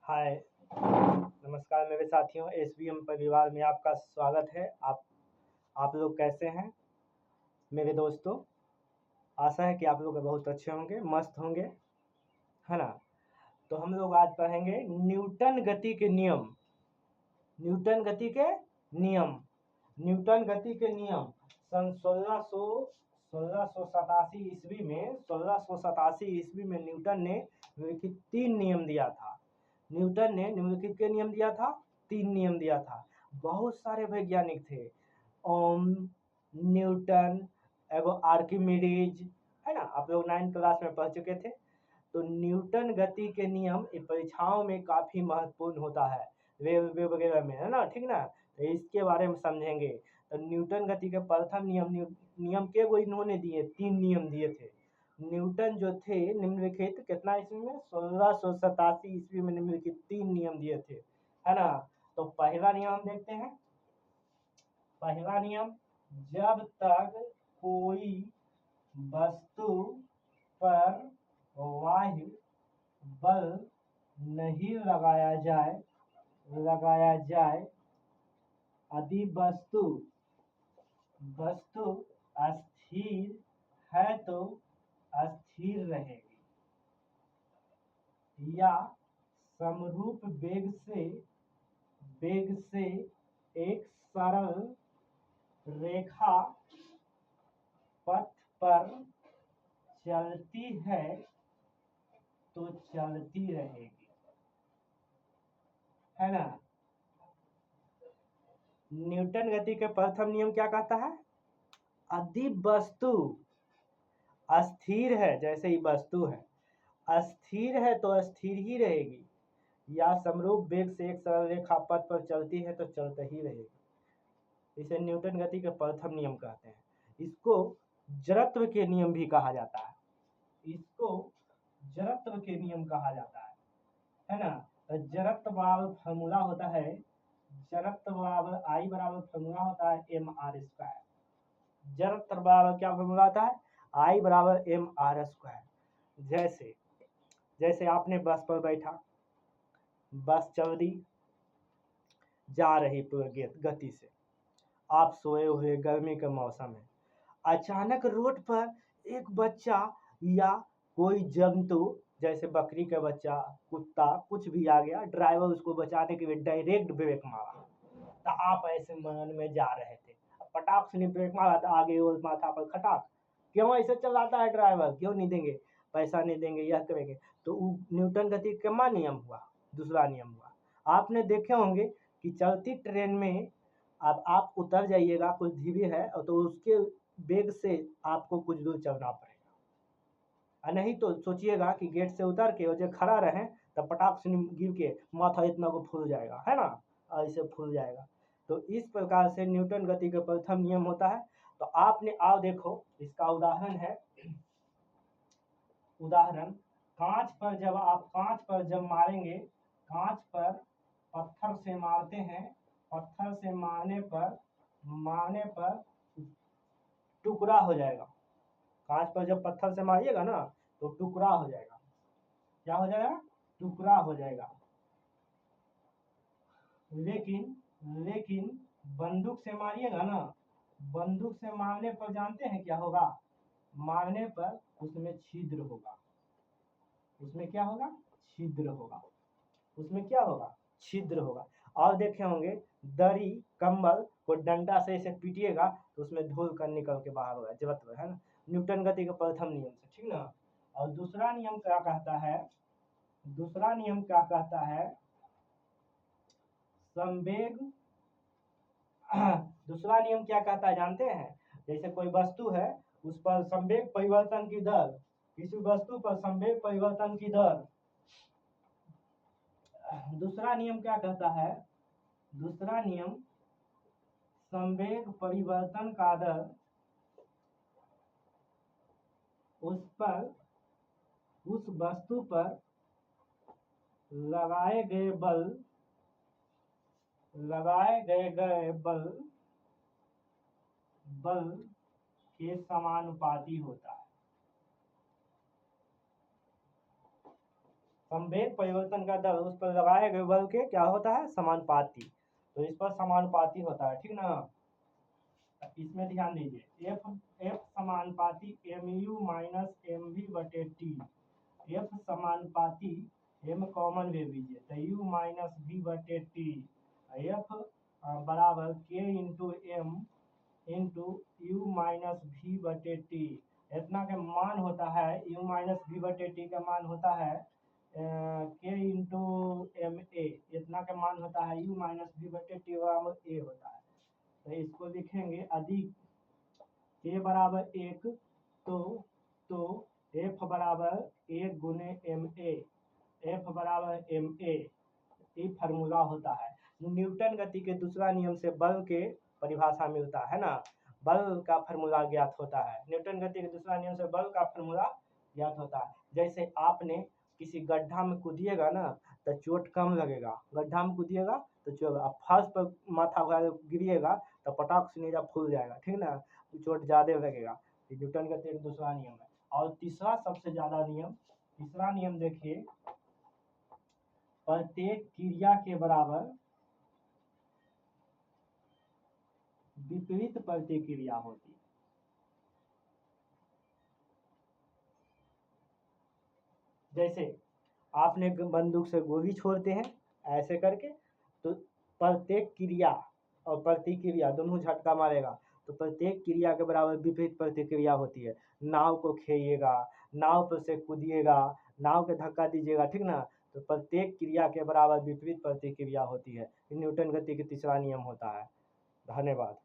हाय, नमस्कार मेरे साथियों। एसबीएम परिवार में आपका स्वागत है। आप लोग कैसे हैं मेरे दोस्तों? आशा है कि आप लोग बहुत अच्छे होंगे, मस्त होंगे, है ना। तो हम लोग आज पढ़ेंगे न्यूटन गति के नियम। न्यूटन गति के नियम न्यूटन गति के नियम सन 1687 ईस्वी में 1687 ईस्वी में न्यूटन ने निम्नलिखित 3 नियम दिया था। न्यूटन ने निम्नलिखित के नियम दिया था, 3 नियम दिया था। बहुत सारे वैज्ञानिक थे, ओम, न्यूटन, एगो आर्किमिडीज, है ना। आप लोग 9th क्लास में पढ़ चुके थे। तो न्यूटन गति के नियम परीक्षाओं में काफी महत्वपूर्ण होता है, रेलवे वगैरह में, है ना, ठीक ना। तो इसके बारे में समझेंगे। तो न्यूटन गति के प्रथम नियम के वो इन्होंने दिए, 3 नियम दिए थे। न्यूटन जो थे निम्नलिखित कितना ईस्वी में, 1687 ईस्वी में निम्नलिखित 3 नियम दिए थे, है ना। तो पहला नियम हम देखते हैं। पहला नियम, जब तक कोई वस्तु पर वायु बल नहीं लगाया जाए यदि वस्तु स्थिर है तो स्थिर रहेगी, या समरूप वेग से एक सरल रेखा पथ पर चलती है तो चलती रहेगी, है ना। न्यूटन गति के प्रथम नियम क्या कहता है? यदि वस्तु अस्थिर है, जैसे ही वस्तु है अस्थिर है तो स्थिर ही रहेगी, या समरूप वेग से एक सरल रेखा पथ पर चलती है तो चलते ही रहेगी। इसे न्यूटन गति के प्रथम नियम कहते हैं। इसको जड़त्व के नियम भी कहा जाता है। इसको जड़त्व के नियम कहा जाता है ना। तो जड़त्व बराबर फॉर्मूला होता है, जड़त्व बराबर आई बराबर फॉर्मूला होता है mr²। जड़त्व बराबर क्या फॉर्मूला होता है? आई बराबर mr²। जैसे आपने बस पर बैठा, बस चल दी, जा रही पूरी गति से, आप सोए हुए, गर्मी का मौसम है, अचानक रोड पर एक बच्चा या कोई जंतु, जैसे बकरी का बच्चा, कुत्ता, कुछ भी आ गया, ड्राइवर उसको बचाने के लिए डायरेक्ट ब्रेक मारा। तो आप ऐसे मन में जा रहे थे, पटाख से ब्रेक मारा तो आगे और माथा पर खटाक। क्यों ऐसे चलाता है ड्राइवर? क्यों नहीं देंगे पैसा, नहीं देंगे, यह करेंगे। तो न्यूटन गति का नियम हुआ, दूसरा नियम हुआ। आपने देखे होंगे कि चलती ट्रेन में अब आप उतर जाइएगा, कुछ धीरे है तो उसके वेग से आपको कुछ दूर चलना पड़ेगा, नहीं तो सोचिएगा कि गेट से उतर के जो खड़ा रहे तब पटाख से गिर के माथा इतना को फूल जाएगा, है ना, ऐसे फूल जाएगा। तो इस प्रकार से न्यूटन गति का प्रथम नियम होता है। तो आपने आओ देखो, इसका उदाहरण है। उदाहरण, कांच पर जब मारेंगे, कांच पर पत्थर से मारते हैं, पत्थर से मारने पर टुकड़ा हो जाएगा। कांच पर जब पत्थर से मारिएगा ना तो टुकड़ा हो जाएगा। क्या हो जाएगा? टुकड़ा हो जाएगा। लेकिन बंदूक से मारिएगा ना, बंदूक से मारने पर जानते हैं क्या होगा? मारने पर उसमें छिद्र होगा। उसमें क्या होगा? छिद्र होगा। उसमें क्या होगा? छिद्र होगा। और देखे होंगे, दरी, कंबल को डंडा से ऐसे पीटिएगा तो उसमें धूल कर निकल के बाहर होगा, जलत है ना। न्यूटन गति के प्रथम नियम से, ठीक ना। और दूसरा नियम क्या कहता है? दूसरा नियम क्या कहता है? संवेग दूसरा नियम क्या कहता है जानते हैं? जैसे कोई वस्तु है, उस पर संवेग परिवर्तन की दर, किसी वस्तु पर संवेग परिवर्तन की दर। दूसरा नियम क्या कहता है? दूसरा नियम, संवेग परिवर्तन का दर उस वस्तु पर लगाए गए बल के समानुपाती होता है। संवेग परिवर्तन का दर उस पर लगाए गए बल के क्या होता है, समानुपाती। तो इस पर समानुपाती होता है, ठीक ना। इसमें ध्यान दीजिए, एफ समानुपाती mu माइनस mv बटे टी। एफ समानुपाती, एम कॉमन ले लीजिए, तो यू माइनस वी बटे टी। एफ बराबर के into M into U minus V बटे टी। इतना का मान होता है, यू माइनस वी बटे टी का मान होता है के इंटू एम ए। इतना का मान होता है यू माइनस वी बटे टी बराबर ए होता है। तो इसको लिखेंगे अधिक के बराबर 1, तो एफ बराबर 1 गुने एम ए, एफ बराबर एम ए, ये फार्मूला होता है। न्यूटन गति के दूसरा नियम से बल के परिभाषा मिलता है ना, बल का फार्मूला ज्ञात होता है। न्यूटन गति के दूसरा नियम से बल का फार्मूला ज्ञात होता है। जैसे आपने किसी गड्ढा में कूदिएगा ना तो चोट कम लगेगा, गड्ढा में कूदिएगा तो चोट, आप फर्श पर माथा गिरिएगा तो पटाख से नीचा फूल जाएगा, ठीक ना, तो चोट ज़्यादा लगेगा। न्यूटन गति का दूसरा नियम है। और तीसरा सबसे ज़्यादा नियम, तीसरा नियम देखिए, प्रत्येक क्रिया के बराबर विपरीत प्रतिक्रिया होती है। जैसे आपने बंदूक से गोली छोड़ते हैं ऐसे करके, तो प्रत्येक क्रिया और प्रतिक्रिया दोनों झटका मारेगा, तो प्रत्येक क्रिया के बराबर विपरीत प्रतिक्रिया होती है। नाव को खेइएगा, नाव पर से कूदिएगा, नाव के धक्का दीजिएगा, ठीक ना, तो प्रत्येक क्रिया के बराबर विपरीत प्रतिक्रिया होती है। न्यूटन गति का तीसरा नियम होता है। धन्यवाद।